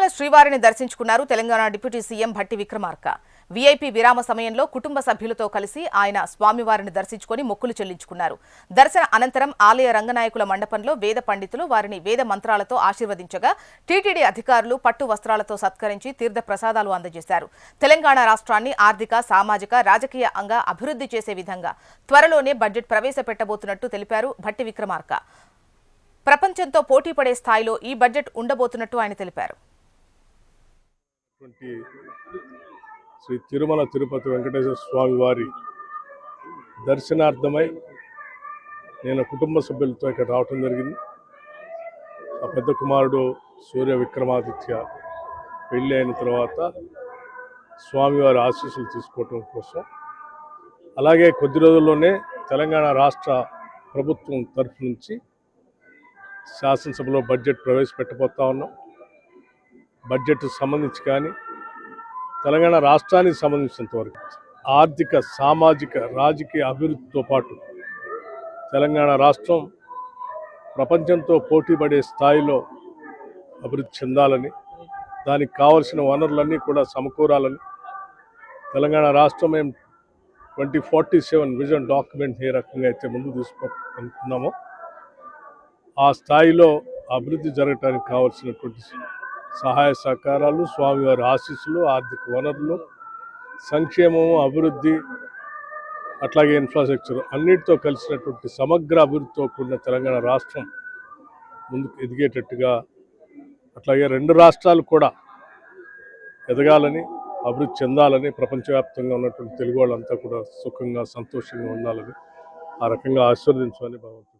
తిరుమల శ్రీవారిని దర్శించుకున్నారు Telangana deputy CM Bhatti Vikramarka. VIP విరామ సమయంలో కుటుంబ సభ్యులతో కలిసి ఆయన స్వామివారిని దర్శించుకుని మొక్కులు చెల్లించుకున్నారు. దర్శన అనంతరం ఆలయ రంగనాయకుల మండపంలో వేద పండితులు వారిని వేద మంత్రాలతో ఆశీర్వదించగా టీటీడీ అధికారులు పట్టు వస్త్రాలతో సత్కరించి తీర్థ ప్రసాదాలు అందజేశారు. తెలంగాణ రాష్ట్రాన్ని ఆర్థిక, సామాజిక, రాజకీయంగా అభివృద్ధి చేసే విధంగా త్వరలోనే బడ్జెట్ ప్రవేశపెట్టబోతున్నట్టు తెలిపారు భట్టి విక్రమార్క. ప్రపంచంతో పోటీ పడే స్థాయిలో ఈ బడ్జెట్ ఉండబోతున్నట్టు ఆయన తెలిపారు. శ్రీ తిరుమల తిరుపతి వెంకటేశ్వర స్వామి వారి దర్శనార్థమై నేను కుటుంబ సభ్యులతో ఇక్కడ రావటం జరిగింది. ఆ పెద్ద కుమారుడు సూర్య విక్రమాదిత్య పెళ్ళి అయిన తర్వాత స్వామివారి ఆశీస్సులు తీసుకోవటం కోసం, అలాగే కొద్ది రోజుల్లోనే తెలంగాణ రాష్ట్ర ప్రభుత్వం తరఫు నుంచి శాసనసభలో బడ్జెట్ ప్రవేశపెట్టబోతా ఉన్నాం. బడ్జెట్ సంబంధించి కానీ తెలంగాణ రాష్ట్రానికి సంబంధించినంత వరకు ఆర్థిక, సామాజిక, రాజకీయ అభివృద్ధితో పాటు తెలంగాణ రాష్ట్రం ప్రపంచంతో పోటీ పడే స్థాయిలో అభివృద్ధి చెందాలని, దానికి కావలసిన వనరులన్నీ కూడా సమకూరాలని, తెలంగాణ రాష్ట్రం మేము 2047 విజన్ డాక్యుమెంట్ ఏ రకంగా అయితే ముందు తీసుకుంటున్నామో ఆ స్థాయిలో అభివృద్ధి జరగడానికి కావాల్సినటువంటి సహాయ సహకారాలు, స్వామివారి ఆశీస్సులు, ఆర్థిక వనరులు, సంక్షేమము, అభివృద్ధి, అట్లాగే ఇన్ఫ్రాస్ట్రక్చర్ అన్నిటితో కలిసినటువంటి సమగ్ర అభివృద్ధితో కూడిన తెలంగాణ రాష్ట్రం ముందుకు ఎదిగేటట్టుగా, అట్లాగే రెండు రాష్ట్రాలు కూడా ఎదగాలని, అభివృద్ధి చెందాలని, ప్రపంచవ్యాప్తంగా ఉన్నటువంటి తెలుగు వాళ్ళంతా కూడా సుఖంగా, సంతోషంగా ఉండాలని, ఆ రకంగా ఆశీర్వదించాలని భావిస్తున్నాను.